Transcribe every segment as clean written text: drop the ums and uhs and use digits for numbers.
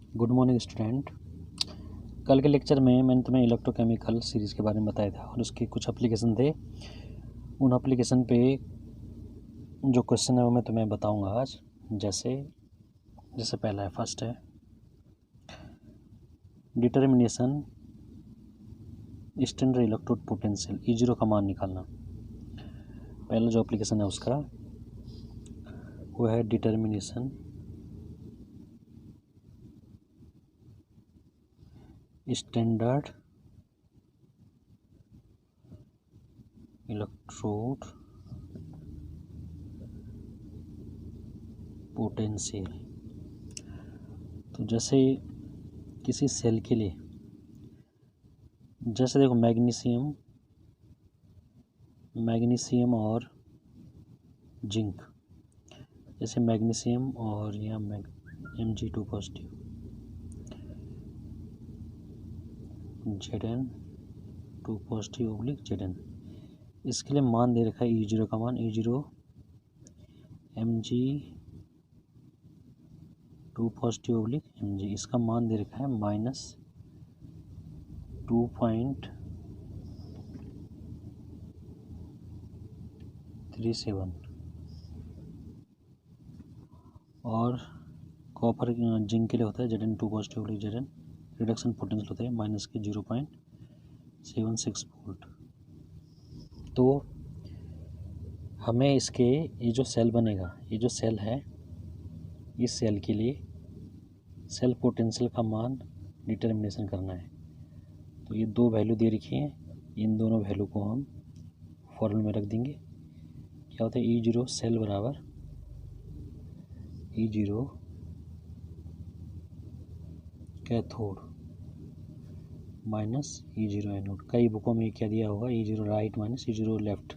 Good morning student. कल के lecture में मैंने तुम्हें इलेक्ट्रोकेमिकल सीरीज़ के बारे में बताया था और उसके कुछ एप्लीकेशन थे। उन एप्लीकेशन पे जो क्वेश्चन है वो मैं तुम्हें बताऊंगा आज। जैसे पहला है, फर्स्ट है determination standard electrode potential E0 का मान निकालना। पहला जो एप्लीकेशन है उसका वो है डिटर्मिनेशन स्टैंडर्ड इलेक्ट्रोड पोटेंशियल। तो जैसे किसी सेल के लिए, जैसे देखो मैग्नीशियम और जिंक, जैसे मैग्नीशियम और या Mg2 positive Zn2 positive oblique Zn, इसके लिए मान दे रखा है E0 का मान E0 Mg2 positive oblique Mg, इसका मान दे रखा है -2.37 और कॉपर जिंक के लिए होता है Zn2 positive oblique Zn, reduction potential होता है -0.76 वोल्ट। तो हमें इसके ये जो सेल बनेगा, ये जो सेल है, इस सेल के लिए सेल पोटेंशियल का मान डिटर्मिनेशन करना है। तो ये दो वैल्यू दे रखी हैं, इन दोनों वैल्यू को हम फॉर्मूले में रख देंगे। क्या होता है E0 सेल बराबर E0 cathode minus E0 anode. कई बुकों में क्या दिया होगा E0 right minus E0 left.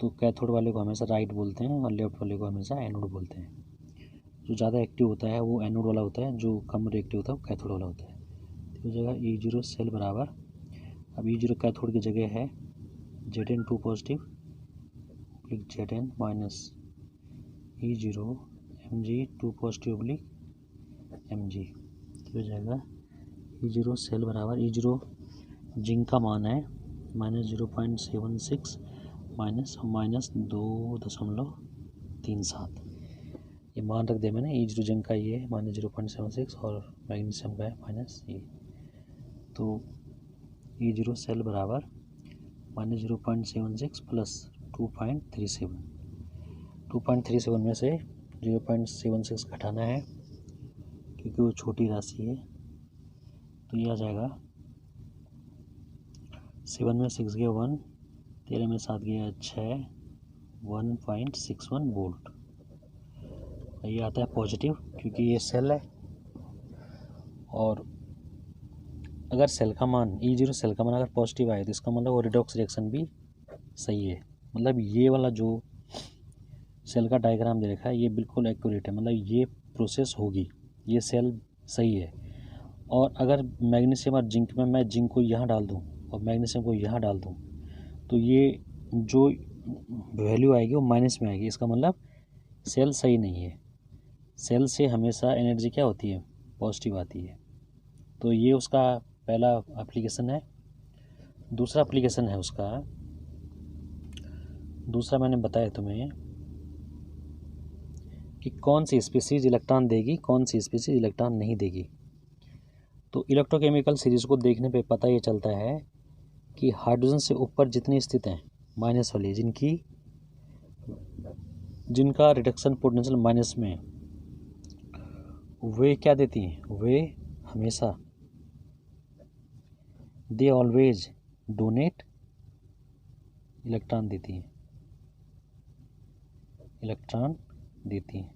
तो कैथोड वाले को हमेशा राइट बोलते हैं और लेफ्ट वाले को हमेशा एनोड बोलते हैं। जो ज़्यादा एक्टिव होता है वो एनोड वाला होता है, जो कम रिएक्टिव होता है वो कैथोड वाला होता है। तो जगह E0 सेल बराबर, अब E0 कैथोड की जगह है Zn2 positive oblique Zn minus E0 Mg2 positive oblique Mg। तो हो जाएगा E0 सेल बराबर E0 जिंक का मान है -0.76 -2.37। ये मान रख दिया मैंने। E0 जिंक का ये है -0.76 और मैग्नीशियम का है -ये। तो E0 सेल बराबर -0.76 प्लस 2.37। 2.37 में से 0.76 घटाना है क्योंकि वो छोटी राशि है। तो ये आ जाएगा 7 में 6 गया 1, 13 में 7 गया 6, 1.61 वोल्ट। ये आता है पॉजिटिव क्योंकि ये सेल है। और अगर सेल का मान E0 सेल का मान अगर पॉजिटिव आए तो इसका मतलब वो रिडॉक्स रिएक्शन भी सही है। मतलब ये वाला जो सेल का डायग्राम दे रखा है ये बिल्कुल एक्यूरेट है, मतलब ये प्रोसेस होगी, ये सेल सही है। और अगर मैग्नीशियम और जिंक में मैं जिंक को यहाँ डाल दूँ और मैग्नीशियम को यहाँ डाल दूँ तो ये जो वैल्यू आएगी वो माइनस में आएगी। इसका मतलब सेल सही नहीं है। सेल से हमेशा एनर्जी क्या होती है, पॉजिटिव आती है। तो ये उसका पहला एप्लीकेशन है। दूसरा एप्लीकेशन है उसका, दूसरा मैंने बताया तुम्हें कि कौन सी स्पीसीज इलेक्ट्रॉन देगी, कौन सी स्पीसीज इलेक्ट्रॉन नहीं देगी। तो इलेक्ट्रोकेमिकल सीरीज को देखने पे पता ये चलता है कि हाइड्रोजन से ऊपर जितनी स्थित हैं माइनस वाली, जिनका रिडक्शन पोटेंशियल माइनस में, वे क्या देती हैं, वे हमेशा दे ऑलवेज डोनेट इलेक्ट्रॉन देती हैं, इलेक्ट्रॉन देती हैं।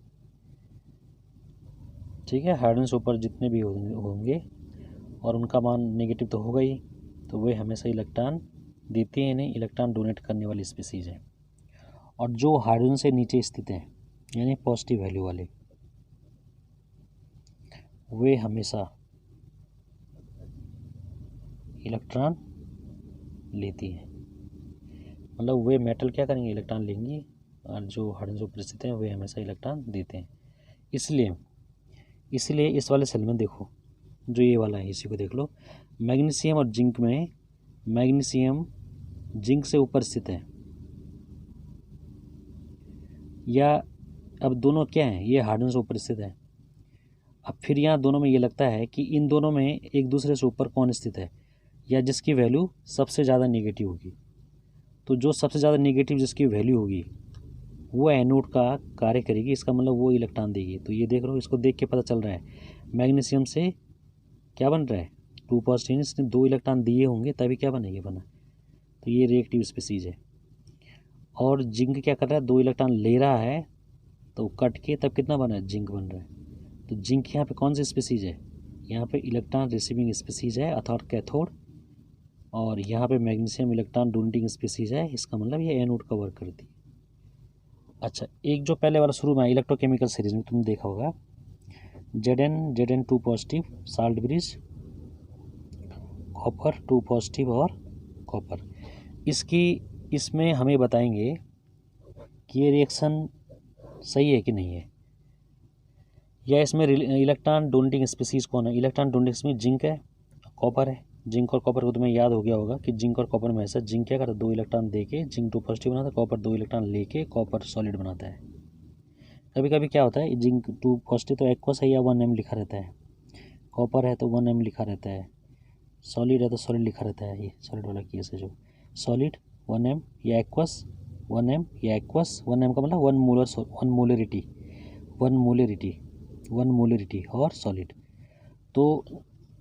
ठीक है, हाइड्रोजन से ऊपर जितने भी होंगे और उनका मान नेगेटिव तो होगा ही, तो वे हमेशा इलेक्ट्रॉन देती हैं, नहीं इलेक्ट्रॉन डोनेट करने वाली स्पीसीज हैं। और जो हाइड्रोजन से नीचे स्थित हैं यानी पॉजिटिव वैल्यू वाले, वे हमेशा इलेक्ट्रॉन लेती हैं। मतलब वे मेटल क्या करेंगे, इलेक्ट्रॉन लेंगी, और जो हाइड्रोजन से ऊपर स्थित हैं वे हमेशा इलेक्ट्रॉन देते हैं। इसलिए इसीलिए इस वाले सेल में देखो, जो ये वाला है इसी को देख लो, मैग्नीशियम और जिंक में मैग्नीशियम जिंक से ऊपर स्थित है, या अब दोनों क्या हैं, ये हाइड्रोजन से ऊपर स्थित है। अब फिर यहाँ दोनों में ये लगता है कि इन दोनों में एक दूसरे से ऊपर कौन स्थित है, या जिसकी वैल्यू सबसे ज़्यादा नेगेटिव होगी। तो जो सबसे ज़्यादा नेगेटिव जिसकी वैल्यू होगी वो एनोड का कार्य करेगी, इसका मतलब वो इलेक्ट्रॉन देगी। तो ये देख रहे हो, इसको देख के पता चल रहा है मैग्नीशियम से क्या बन रहा है, 2 पॉजिटिव, इसने 2 इलेक्ट्रॉन दिए होंगे तभी क्या बना, ये बना। तो ये रिएक्टिव स्पीसीज है। और जिंक क्या कर रहा है, 2 इलेक्ट्रॉन ले रहा है, तो कट के तब कितना बना है, जिंक बन रहा है। तो जिंक यहाँ पे कौन सी स्पीसीज है, यहाँ पे इलेक्ट्रॉन रिसीविंग स्पीसीज है अर्थात कैथोड, और यहाँ पे मैग्नीशियम इलेक्ट्रॉन डोनेटिंग स्पीसीज है, इसका मतलब ये एनोड का वर्क करती है। अच्छा, एक जो पहले वाला शुरू में इलेक्ट्रोकेमिकल सीरीज में तुम देखा होगा, Zn 2 positive salt bridge, copper 2 positive और कॉपर, इसमें हमें बताएंगे कि ये रिएक्शन सही है कि नहीं है, या इसमें इलेक्ट्रॉन डोनेटिंग स्पीसीज कौन है। इलेक्ट्रॉन डोनेटिंग स्पीसीज जिंक है, कॉपर है। जिंक और कॉपर को तुम्हें याद हो गया होगा कि जिंक और कॉपर में ऐसा, जिंक क्या करता है, 2 इलेक्ट्रॉन दे के जिंक 2 पॉजिटिव बनाता है, कॉपर 2 इलेक्ट्रॉन लेके कॉपर सॉलिड बनाता है। कभी कभी क्या होता है, जिंक 2 पॉजिटिव तो एक्वस है या 1m लिखा रहता है, कॉपर है तो 1m लिखा रहता है, सॉलिड है तो सॉलिड लिखा रहता है। ये सॉलिड वाला केस है, जो सॉलिड 1m या एक्वस 1m या एक्वस 1m का मतलब 1 मोलरिटी और सॉलिड। तो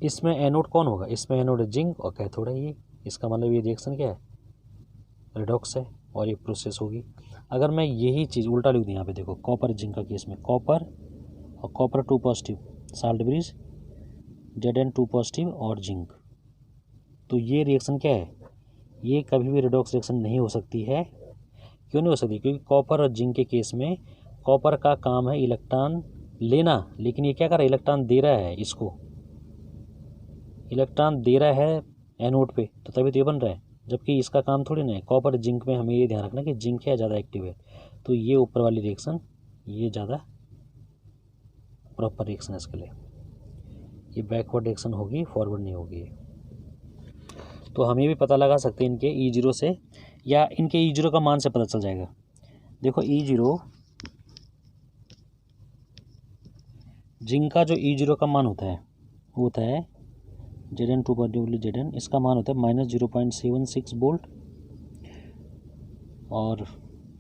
इसमें एनोड कौन होगा, इसमें एनोड है जिंक और कैथोड है ये, इसका मतलब ये रिएक्शन क्या है, रिडॉक्स है और ये प्रोसेस होगी। अगर मैं यही चीज़ उल्टा लिख दूँ, यहाँ पे देखो कॉपर जिंक का केस में कॉपर और copper 2 positive salt bridge, Zn 2 positive और जिंक, तो ये रिएक्शन क्या है, ये कभी भी रिडॉक्स रिएक्शन नहीं हो सकती है। क्यों नहीं हो सकती, क्योंकि कॉपर और जिंक के केस में कॉपर का काम है इलेक्ट्रॉन लेना, लेकिन ये क्या कर रहा है, इलेक्ट्रॉन दे रहा है, इसको इलेक्ट्रॉन दे रहा है एनोड पे, तो तभी तो ये बन रहा है, जबकि इसका काम थोड़ी ना है। कॉपर जिंक में हमें ये ध्यान रखना कि जिंक क्या ज़्यादा एक्टिव है, तो ये ऊपर वाली रिएक्शन ये ज़्यादा प्रॉपर रिएक्शन है इसके लिए, ये बैकवर्ड रिएक्शन होगी, फॉरवर्ड नहीं होगी। तो हम ये भी पता लगा सकते हैं इनके E0 से, या इनके E0 का मान से पता चल जाएगा। देखो E0, जिंक का जो E0 का मान होता है वो होता है Zn 2 पॉजिटिव Zn, इसका मान होता है -0.76 वोल्ट और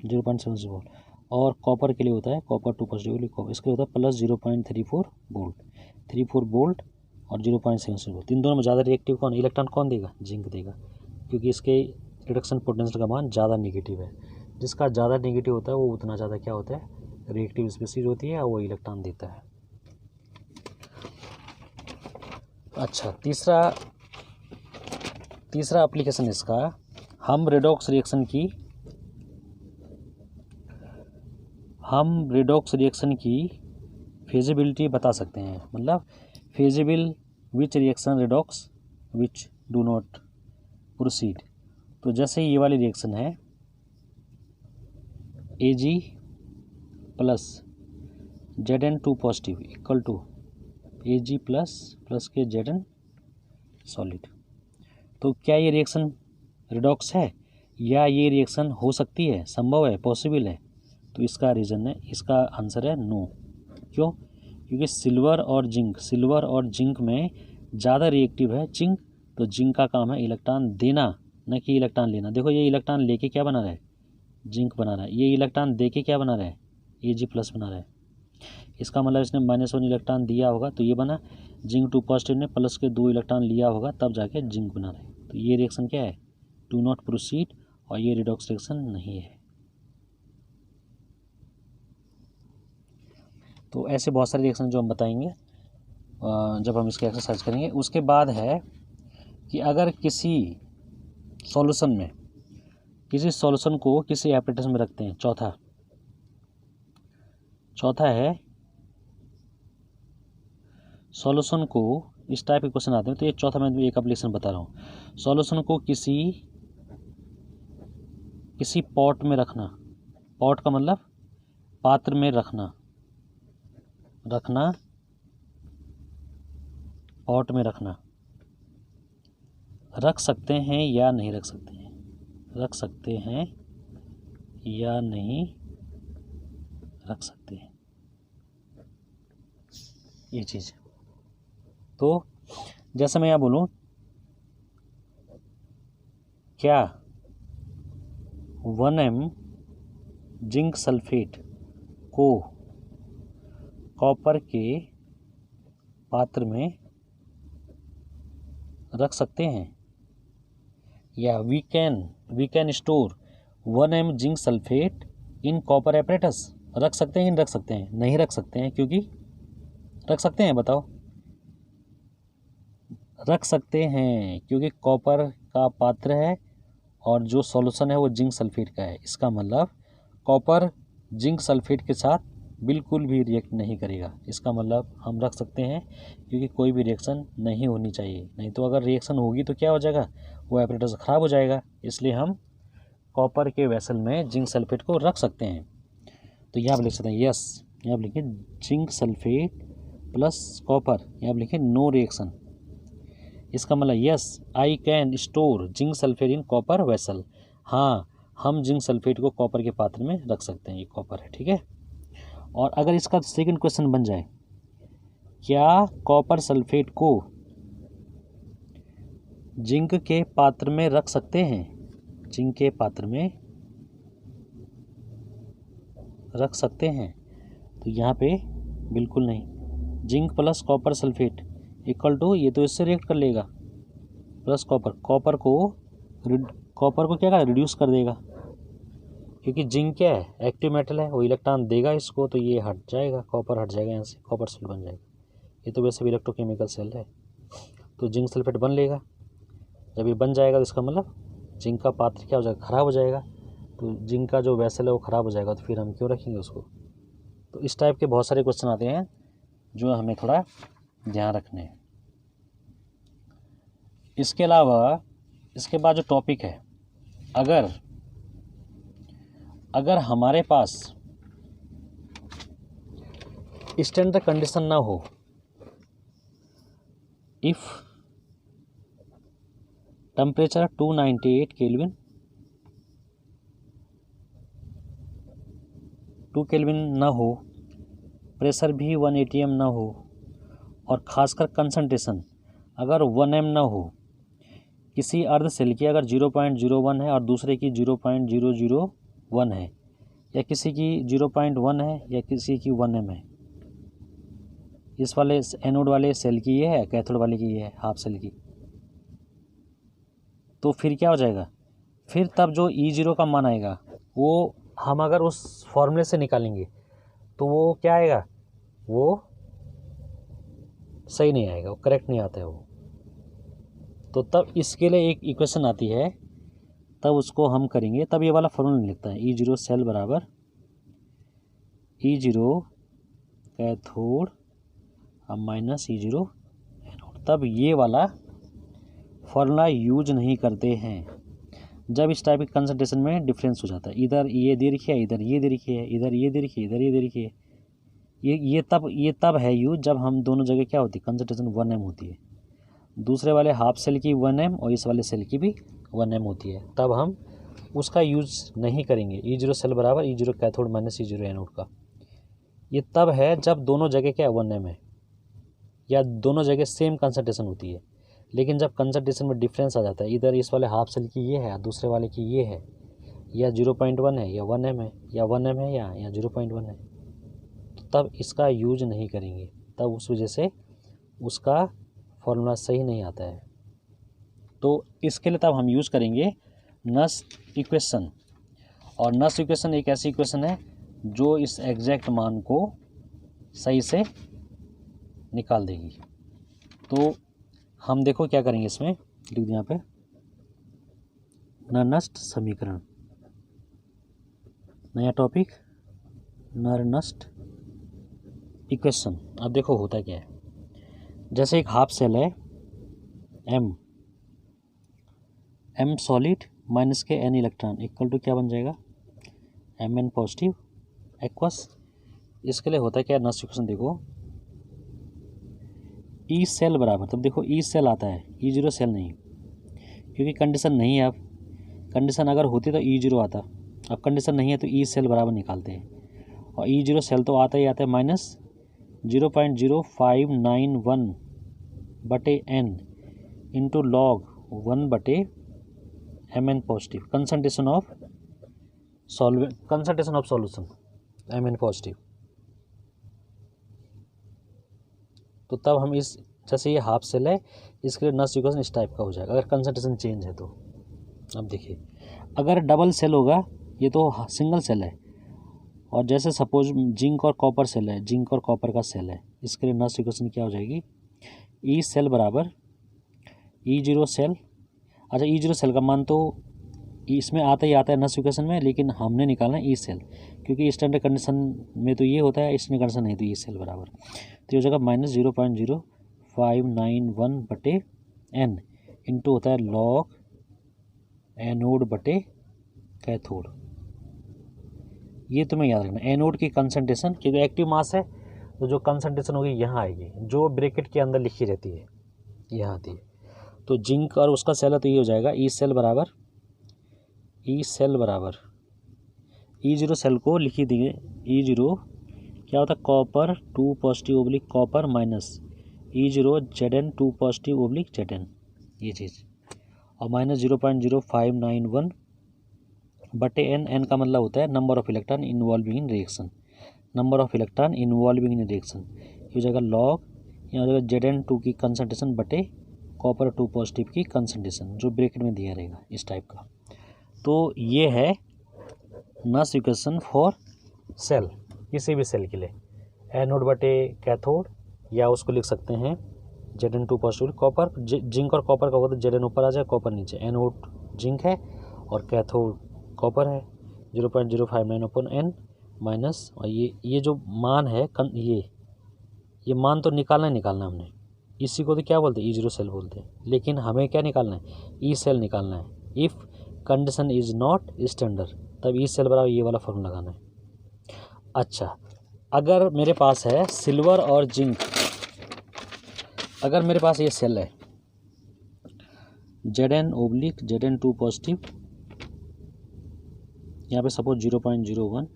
0.76 वोल्ट, और कॉपर के लिए होता है, कॉपर 2 पॉजिटिव कॉपर, इसके लिए होता है +0.34 वोल्ट, 34 वोल्ट और 0.76 वोल्ट। इन दोनों में ज़्यादा रिएक्टिव कौन, इलेक्ट्रॉन कौन देगा, जिंक देगा, क्योंकि इसके रिडक्शन पोटेंशियल का मान ज़्यादा नेगेटिव है। जिसका ज़्यादा नेगेटिव होता है वो उतना ज़्यादा क्या होता है, रिएक्टिव स्पीसीज होती है और वो इलेक्ट्रॉन देता है। अच्छा, तीसरा एप्लीकेशन इसका, हम रिडॉक्स रिएक्शन की फिजिबिलिटी बता सकते हैं, मतलब feasible which reaction redox which do not proceed. तो जैसे ये वाली रिएक्शन है Ag plus Zn 2 positive equal to Ag plus के Zn सॉलिड, तो क्या ये रिएक्शन रिडॉक्स है, या ये रिएक्शन हो सकती है, संभव है, पॉसिबल है। तो इसका रीज़न है, इसका आंसर है नो। क्यों, क्योंकि सिल्वर और जिंक में ज़्यादा रिएक्टिव है जिंक, तो जिंक का काम है इलेक्ट्रॉन देना, न कि इलेक्ट्रॉन लेना। देखो ये इलेक्ट्रॉन लेके क्या बना रहा है, जिंक बना रहा है, ये इलेक्ट्रॉन दे के क्या बना रहा है, Ag प्लस बना रहा है। इसका मतलब इसने -1 इलेक्ट्रॉन दिया होगा तो ये बना, जिंक 2 पॉजिटिव ने प्लस के 2 इलेक्ट्रॉन लिया होगा तब जाके जिंक बना रहा है। तो ये रिएक्शन क्या है, डू नॉट प्रोसीड, और ये रिडॉक्स रिएक्शन नहीं है। तो ऐसे बहुत सारे रिएक्शन जो हम बताएंगे जब हम इसके एक्सरसाइज करेंगे। उसके बाद है कि अगर किसी सॉल्यूशन को किसी एपरेटस में रखते हैं, चौथा है सॉल्यूशन को, इस टाइप के क्वेश्चन आते हैं, तो ये चौथा मैं एक एप्लीकेशन बता रहा हूँ। सॉल्यूशन को किसी पॉट में रखना, पॉट का मतलब पात्र में रखना, पॉट में रखना, रख सकते हैं या नहीं रख सकते हैं, रख सकते हैं या नहीं रख सकते हैं, ये चीज़। तो जैसे मैं यहाँ बोलूँ, क्या 1 m जिंक सल्फेट को कॉपर के पात्र में रख सकते हैं, या we can store 1 m zinc sulphate in copper apparatus. रख सकते हैं, रख सकते हैं, नहीं रख सकते हैं, क्योंकि रख सकते हैं, बताओ। रख सकते हैं क्योंकि कॉपर का पात्र है और जो सॉल्यूशन है वो जिंक सल्फेट का है। इसका मतलब कॉपर जिंक सल्फेट के साथ बिल्कुल भी रिएक्ट नहीं करेगा। इसका मतलब हम रख सकते हैं क्योंकि कोई भी रिएक्शन नहीं होनी चाहिए, नहीं तो अगर रिएक्शन होगी तो क्या हो जाएगा, वो एपरेटस ख़राब हो जाएगा। इसलिए हम कॉपर के वेसल में जिंक सल्फेट को रख सकते हैं। तो यहाँ पर लिख सकते हैं यस, यहाँ पर लिखिए जिंक सल्फेट प्लस कॉपर, यहाँ पर लिखिए नो रिएक्शन। इसका मतलब yes I can store zinc sulphate in copper vessel. हाँ, हम जिंक सल्फेट को कॉपर के पात्र में रख सकते हैं, ये कॉपर है, ठीक है। और अगर इसका सेकंड क्वेश्चन बन जाए, क्या कॉपर सल्फेट को जिंक के पात्र में रख सकते हैं, जिंक के पात्र में रख सकते हैं, तो यहाँ पे बिल्कुल नहीं। Zinc plus copper sulphate equal to, ये तो इससे रिएक्ट कर लेगा, प्लस कॉपर, कॉपर को क्या कर रिड्यूस कर देगा, क्योंकि जिंक क्या है, एक्टिव मेटल है, वो इलेक्ट्रॉन देगा इसको, तो ये हट जाएगा, कॉपर हट जाएगा यहाँ से, कॉपर सेल बन जाएगा। ये तो वैसे भी इलेक्ट्रोकेमिकल सेल है, तो जिंक सल्फेट बन लेगा। जब ये बन जाएगा तो इसका मतलब जिंक का पात्र क्या हो जाएगा, ख़राब हो जाएगा। तो जिंक का जो वेसल है वो ख़राब हो जाएगा, तो फिर हम क्यों रखेंगे उसको। तो इस टाइप के बहुत सारे क्वेश्चन आते हैं जो हमें थोड़ा ध्यान रखने हैं। इसके अलावा इसके बाद जो टॉपिक है, अगर हमारे पास स्टैंडर्ड कंडीशन ना हो, इफ़ टेम्परेचर 298 केल्विन 2 केल्विन ना हो, प्रेशर भी 1 atm ना हो, और ख़ासकर कंसंट्रेशन अगर 1 m ना हो, किसी अर्ध सेल की अगर 0.01 है और दूसरे की 0.001 है, या किसी की 0.1 है या किसी की 1 m है, इस वाले एनोड वाले सेल की ये है, कैथोड वाले की ये है, हाफ सेल की, तो फिर क्या हो जाएगा, फिर तब जो E0 का मान आएगा वो हम अगर उस फॉर्मूले से निकालेंगे तो वो क्या आएगा, वो सही नहीं आएगा, वो करेक्ट नहीं आता है वो। तो तब इसके लिए एक इक्वेशन आती है, तब उसको हम करेंगे, तब ये वाला फॉर्मूला नहीं लिखता है, E0 सेल बराबर E0 cathode minus E0 anode. तब ये वाला फॉर्मूला यूज नहीं करते हैं जब इस टाइप के कंसंट्रेशन में डिफरेंस हो जाता है। इधर ये दे रखी है, इधर ये दे रखी है, इधर ये दे रखी है, इधर ये दे रखी है, ये तब है यूज जब हम दोनों जगह क्या होती है, कंसंट्रेशन 1 m होती है। दूसरे वाले हाफ सेल की 1 m और इस वाले सेल की भी 1 m होती है, तब हम उसका यूज नहीं करेंगे। E0 सेल बराबर E0 cathode minus E0 anode का। ये तब है जब दोनों जगह क्या 1 m है या दोनों जगह सेम कंसंट्रेशन होती है। लेकिन जब कंसंट्रेशन में डिफरेंस आ जाता है, इधर इस वाले हाफ सेल की ये है, दूसरे वाले की ये है, या 0.1 है या 1 m है, या 1 m है या 0.1 है, तो तब इसका यूज नहीं करेंगे। तब उस वजह से उसका फॉर्मूला सही नहीं आता है। तो इसके लिए तब हम यूज़ करेंगे नस्ट इक्वेशन। और नस्ट इक्वेशन एक ऐसी इक्वेशन है जो इस एग्जैक्ट मान को सही से निकाल देगी। तो हम देखो क्या करेंगे, इसमें लिख दिया यहाँ पे नस्ट समीकरण, नया टॉपिक नस्ट इक्वेशन। अब देखो होता क्या है, जैसे एक हाफ सेल है m सॉलिड माइनस के n इलेक्ट्रॉन इक्वल टू क्या बन जाएगा, Mn पॉजिटिव एक्वस। इसके लिए होता है क्या, नस्ट इक्वेशन देखो, ई सेल बराबर, तब देखो ई सेल आता है, ई जीरो सेल नहीं, क्योंकि कंडीशन नहीं है। अब कंडीशन अगर होती तो ई जीरो आता, अब कंडीशन नहीं है तो ई सेल बराबर निकालते हैं, और ई जीरो सेल तो आता ही आता है माइनस 0.0591 बटे एन इंटू लॉग 1 बटे M N positive, concentration of solution M N positive. तो तब हम इस, जैसे ये हाफ सेल है, इसके लिए नस इक्वेशन इस टाइप का हो जाएगा अगर कंसंट्रेशन चेंज है तो। अब देखिए, अगर डबल सेल होगा, ये तो सिंगल सेल है, और जैसे सपोज जिंक और कॉपर सेल है, जिंक और कॉपर का सेल है, इसके लिए नस इक्वेशन क्या हो जाएगी, ई सेल बराबर ई जीरो सेल। अच्छा, ई जीरो सेल का मान तो इसमें आता ही आता है नस इक्वेशन में, लेकिन हमने निकालना है ई सेल, क्योंकि स्टैंडर्ड कंडीशन में तो ये होता है, स्टैंडर्ड कंडीशन नहीं तो ई सेल बराबर, तो ये हो जाएगा माइनस 0.0591 बटे एन इंटू होता है लॉग एनोड बटे कैथोड। ये तुम्हें याद रखना, एनोड की कंसंट्रेशन, क्योंकि एक्टिव मास है तो जो कंसंट्रेशन होगी यहाँ आएगी, जो ब्रैकेट के अंदर लिखी रहती है यहाँ आती है। तो जिंक और उसका सेल है तो ये हो जाएगा ई सेल बराबर ई जीरो सेल को लिखी दी ई जीरो क्या होता है, copper 2 positive oblique copper minus E zero Z 2 positive oblique Z, ये चीज़, और माइनस 0.0591 बटे एन का मतलब होता है number of electron involving in reaction, number of electron involving in reaction, ये हो जाएगा लॉग, यहाँ हो जाएगा जेड 2 की कंसंट्रेशन बटे कॉपर 2 पॉजिटिव की कंसंट्रेशन, जो ब्रैकेट में दिया रहेगा इस टाइप का। तो ये है नस इक्वेशन फॉर सेल, किसी भी सेल के लिए, एनोड बटे कैथोड, या उसको लिख सकते हैं जेड 2 पॉजिटिव कॉपर, जिंक और कॉपर का होता है जेड ऊपर आ जाए कॉपर नीचे, एनोड जिंक है और कैथोड कॉपर है, 0.059 अपन एन माइनस, और ये जो मान है ये मान तो निकालना ही निकालना हमने, इसी को तो क्या बोलते हैं, ई जीरो सेल बोलते हैं, लेकिन हमें क्या निकालना है, ई सेल निकालना है। If condition is not standard, तब ई सेल बराबर ये वाला फॉर्मूला लगाना है। अच्छा, अगर मेरे पास है सिल्वर और जिंक, अगर मेरे पास ये सेल है जेड 2 पॉजिटिव, यहाँ पे suppose 0.01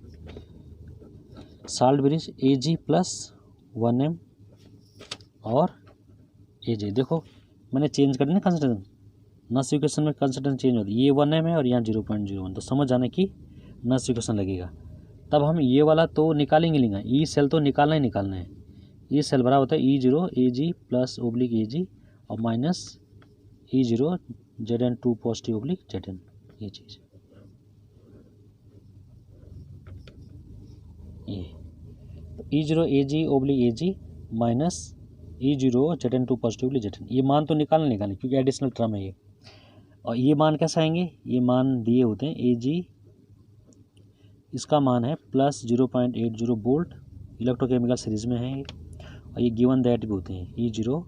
salt bridge Ag plus 1m और Aj, देखो मैंने चेंज कर दिया कंसंट्रेशन, नस इक्वेशन में कंसंट्रेशन चेंज होती है, ये 1m है और यहाँ 0.01, तो समझ जाना कि नस इक्वेशन लगेगा। तब हम ये वाला तो निकालेंगे, ई सेल तो निकालना ही निकालना है। ई सेल बराबर होता है E zero Ag plus oblique Ag और minus E zero Z 2 positive oblique Z, ये चीज़, ये E zero Ag oblique Ag minus E zero Z 2 positive oblique Z, ये मान तो निकालने क्योंकि एडिशनल टर्म है ये। और ये मान कैसे आएंगे, ये मान दिए होते हैं Ag, इसका मान है प्लस 0.80 वोल्ट, इलेक्ट्रोकेमिकल सीरीज में है ये, और ये गिवन दैट भी होते हैं ई जीरो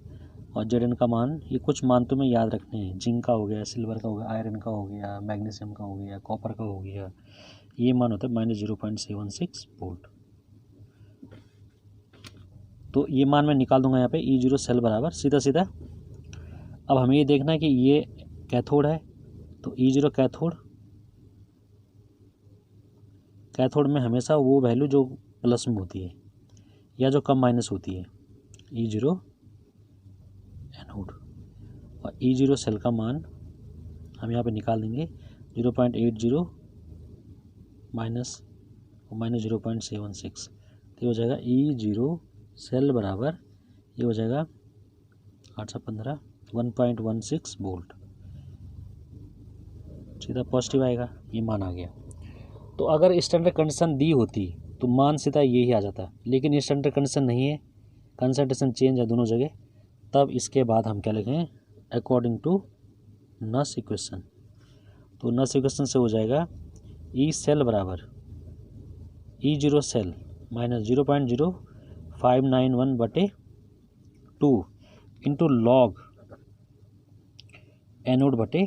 और जेड का मान। ये कुछ मान तो में याद रखने हैं, जिंक का हो गया, सिल्वर का हो गया, आयरन का हो गया, मैग्नीशियम का हो गया, कॉपर का हो गया, ये मान होता है माइनस 0.76 वोल्ट। तो ये मान मैं निकाल दूंगा यहाँ पे ई जीरो सेल बराबर सीधा सीधा। अब हमें ये देखना है कि ये कैथोड है, तो ई जीरो कैथोड में हमेशा वो वैल्यू जो प्लस में होती है या जो कम माइनस होती है, ई जीरो एनोड, और ई जीरो सेल का मान हम यहाँ पे निकाल देंगे 0.80 माइनस 0.76, तो ये हो जाएगा ई जीरो सेल बराबर, ये हो जाएगा 815 1.16 वोल्ट, सीधा पॉजिटिव आएगा, ये मान आ गया। तो अगर स्टैंडर्ड कंडीशन दी होती तो मान सीधा यही आ जाता, लेकिन स्टैंडर्ड कंडीशन नहीं है, कंसंट्रेशन चेंज है दोनों जगह, तब इसके बाद हम क्या लिखें, अकॉर्डिंग टू नस इक्वेशन। तो नस इक्वेशन से हो जाएगा ई सेल बराबर ई जीरो सेल माइनस 0.0591 बटे 2 इंटू लॉग एनोड बटे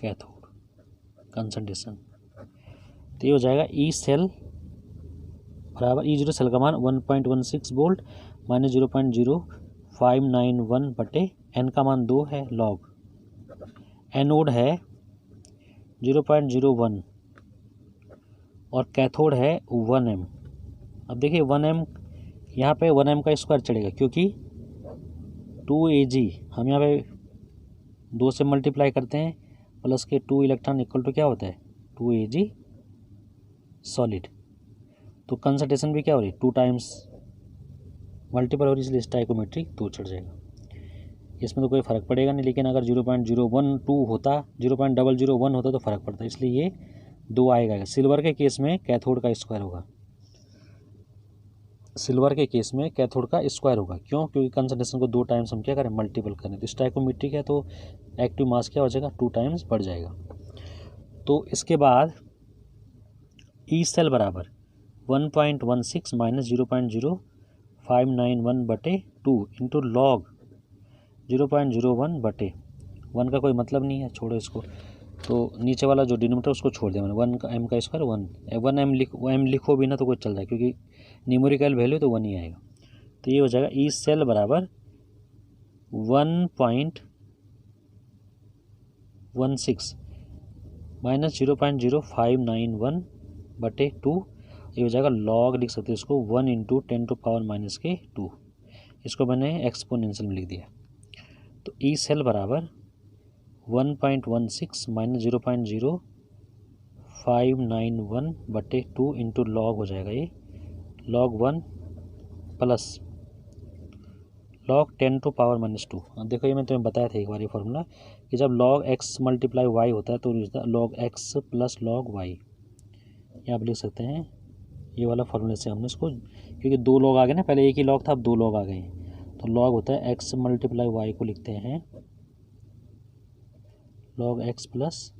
कैथोड कंसंट्रेशन, तो ये हो जाएगा ई सेल बराबर ई जीरो सेल का मान 1.16 वोल्ट माइनस 591/n का मान 2 है लॉग। एनोड है 0.01 और कैथोड है 1m। अब देखिए 1m यहाँ पे 1m का स्क्वायर चढ़ेगा क्योंकि 2Ag हम यहाँ पे 2 से मल्टीप्लाई करते हैं प्लस के 2 इलेक्ट्रॉन इक्वल टू क्या होता है 2Ag सॉलिड। तो कंसंट्रेशन भी क्या हो रही है 2 टाइम्स मल्टीपल हो रही है, इसलिए स्टाइकोमेट्रिक 2 चढ़ जाएगा। इसमें तो कोई फ़र्क पड़ेगा नहीं, लेकिन अगर 0.012 होता 0.001 होता तो फ़र्क पड़ता, इसलिए ये 2 आएगा। सिल्वर के केस में कैथोड का स्क्वायर होगा, सिल्वर के केस में कैथोड का स्क्वायर होगा। क्यों? क्योंकि कंसंट्रेशन को 2 टाइम्स हम क्या करें मल्टीपल करें। तो स्टाइकोमेट्रिक है तो एक्टिव मास क्या हो जाएगा 2 टाइम्स बढ़ जाएगा। तो इसके बाद ई सेल बराबर 1.16 माइनस 0.0591/2 इंटू लॉग 0.01/1 का कोई मतलब नहीं है, छोड़ो इसको। तो नीचे वाला जो डिनोमिनेटर उसको छोड़ दें, मैंने 1 का m का स्क्वायर 1 m लिखो भी ना तो कुछ चल रहा है क्योंकि न्यूमेरिकल वैल्यू तो 1 ही आएगा। तो ये हो जाएगा ई सेल बराबर 1.16 माइनस 0.0591/2। ये हो जाएगा लॉग, लिख सकते हैं इसको 1 इंटू 10⁻⁻2। इसको मैंने एक्सपोनेंशियल में लिख दिया। तो ई सेल बराबर 1.16 माइनस 0.0591/2 इंटू लॉग हो जाएगा ये log 1 प्लस log 10⁻⁻2। अब देखो ये मैं तुम्हें बताया था एक बार ये फॉर्मूला कि जब log x मल्टीप्लाई y होता है तो log x plus log y। ये आप लिख सकते हैं ये वाला फॉर्मूले से हमने इसको, क्योंकि 2 log आ गए ना, पहले एक ही log था अब 2 log आ गए हैं। तो log होता है x मल्टीप्लाई y को लिखते हैं log x plus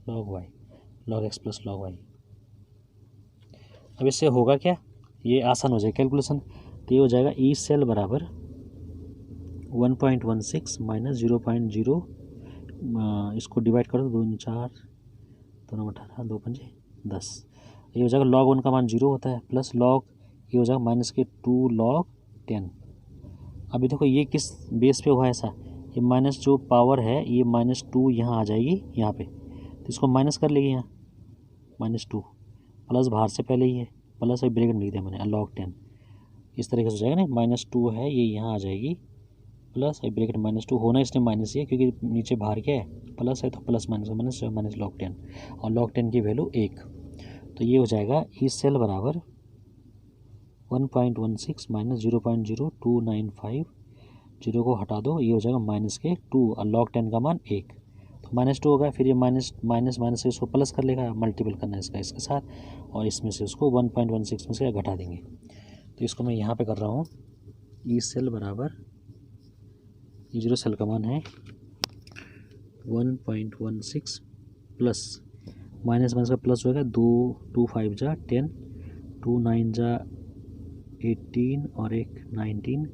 log y, log x plus log y। अब इससे होगा क्या, ये आसान हो जाएगा कैलकुलेशन। तो ये हो जाएगा ई सेल बराबर 1.16 माइनस 0.0, इसको डिवाइड कर दो 2 4 2 18 2 5 10। ये हो जाएगा log 1 का मान 0 होता है प्लस log ये हो जाएगा माइनस के 2 log 10। अभी देखो ये किस बेस पे हुआ है ऐसा, ये माइनस जो पावर है ये -2 यहाँ आ जाएगी यहाँ पे, तो इसको माइनस कर लेगी यहाँ -2 प्लस बाहर से पहले ही है प्लस एक ब्रैकेट लिख दिया मैंने log 10। इस तरीके से हो जाएगा ना, -2 है ये यहाँ आ जाएगी प्लस एक ब्रैकेट -2 होना इसलिए माइनस ही है क्योंकि नीचे बाहर क्या है प्लस है, तो प्लस माइनस माइनस log 10 और log 10 की वैल्यू 1। तो ये हो जाएगा ई सेल बराबर 1.16 माइनस 0.0295, 0 को हटा दो ये हो जाएगा माइनस के 2 और log 10 का मान 1। तो -2 होगा, फिर ये माइनस माइनस से इसको प्लस कर लेगा, मल्टीपल करना है इसका इसके साथ, और इसमें से उसको 1.16 में से घटा देंगे। तो इसको मैं यहाँ पे कर रहा हूँ ई सेल बराबर ई जीरो सेल का मान है 1.16 प्लस माइनस माइनस का प्लस होगा 2 5 जा 10 2 9 जा 18 और एक 19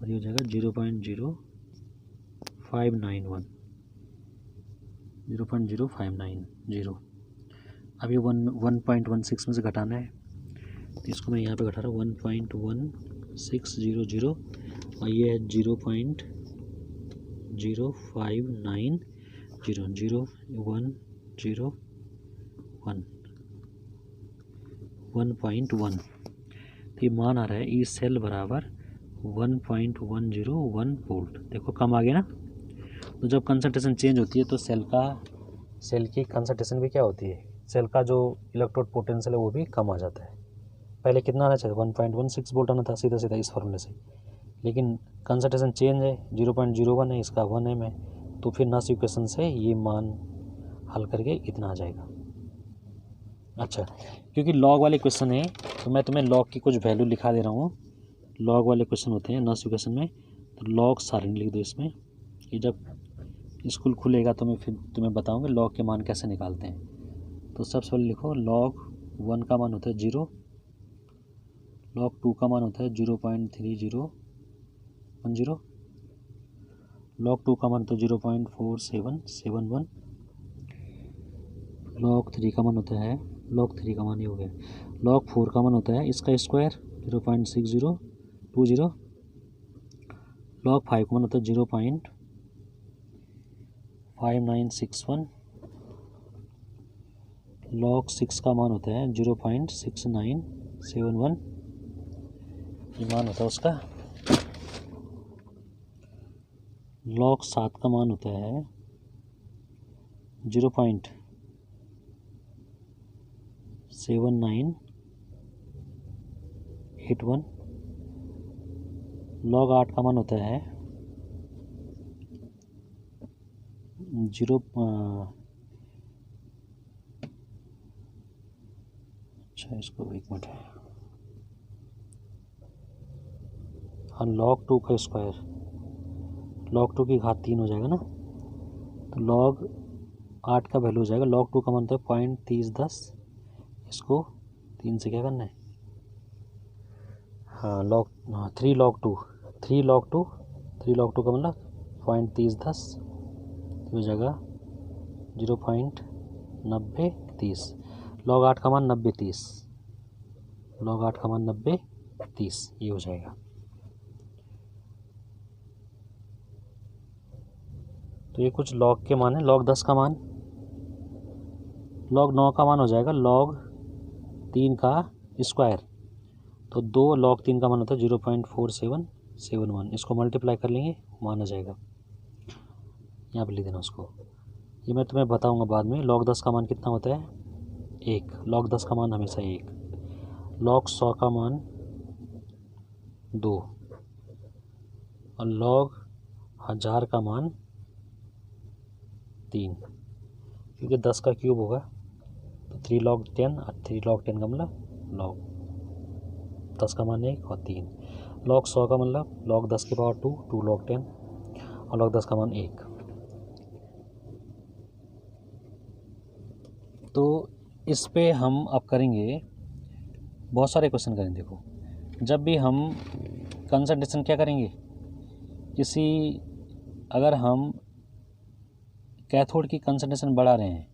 और ये हो जाएगा 0.0590। अब ये 1.16 में से घटाना है, तो इसको मैं यहाँ पे घटा रहा हूँ 1.1600 और ये है 0.0590 1.1। तो ये मान आ रहा है ई सेल बराबर 1.101 वोल्ट। देखो कम आ गया ना। तो जब कंसंट्रेशन चेंज होती है तो सेल की कंसंट्रेशन भी क्या होती है, सेल का जो इलेक्ट्रोड पोटेंशियल है वो भी कम आ जाता है। पहले कितना आना चाहिए 1.16 वोल्ट आना था सीधा सीधा इस फॉर्मूले से, लेकिन कंसंट्रेशन चेंज है 0.01 है, इसका 1m है, तो फिर नास इक्वेशन से ये मान हल करके इतना आ जाएगा। अच्छा, क्योंकि लॉग वाले क्वेश्चन है तो मैं तुम्हें लॉग की कुछ वैल्यू लिखा दे रहा हूँ। लॉग वाले क्वेश्चन होते हैं नास इक्वेशन में, तो लॉग सारणी लिख दो इसमें। ये जब स्कूल खुलेगा तो मैं फिर तुम्हें बताऊँगा लॉग के मान कैसे निकालते हैं। तो सबसे पहले लिखो log 1 का मान होता है 0, log 2 का मान होता है 0.3010, log 2 का मान होता है 0.4771, log 3 का मान होता है log 3 का मान ये हो गया, log 4 का मान होता है इसका स्क्वायर 0.6020, log 5 का मान होता है 0.5961, log 6 का मान होता है 0.6971, ये मान होता है उसका। log 7 का मान होता है 0.7981, log 8 का मान होता है 0 अच्छा इसको एक मिनट है, हाँ log 2 का स्क्वायर, log 2 की घात 3 हो जाएगा ना, तो log 8 का वैल्यू हो जाएगा, log 2 का मान होता है 0.3010, इसको 3 से क्या करना है, हाँ थ्री log 2 का मतलब 0.3010 हो जाएगा 0.9030, log 8 का मान 9030, log 8 का मान 9030 ये हो जाएगा। तो ये कुछ log के मान है। log 10 का मान, log 9 का मान हो जाएगा log 3 का स्क्वायर, तो 2 log 3 का मान होता है 0.4771, इसको मल्टीप्लाई कर लेंगे मान आ जाएगा, यहाँ पर लिख देना उसको, ये मैं तुम्हें बताऊंगा बाद में। log 10 का मान कितना होता है 1, log 10 का मान हमेशा 1, log 100 का मान 2 और log 1000 का मान 3, क्योंकि 10 का क्यूब होगा तो 3 log 10 और 3 log 10 का मतलब log 10 का मान 1 और 3, log 100 का मतलब log 10 के पावर 2, 2 log 10 और log 10 का मान 1। तो इस पे हम अब करेंगे बहुत सारे क्वेश्चन करेंगे। देखो जब भी हम कंसंट्रेशन क्या करेंगे, अगर हम कैथोड की कंसंट्रेशन बढ़ा रहे हैं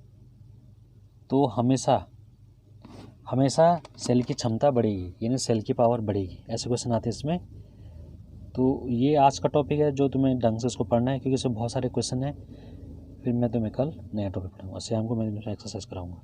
तो हमेशा सेल की क्षमता बढ़ेगी, यानी सेल की पावर बढ़ेगी, ऐसे क्वेश्चन आते हैं इसमें। तो ये आज का टॉपिक है जो तुम्हें ढंग से इसको पढ़ना है, क्योंकि इसमें बहुत सारे क्वेश्चन हैं। फिर मैं तुम्हें कल नया टॉपिक पढ़ाऊँगा, शाम को मैं एक्सरसाइज कराऊँगा।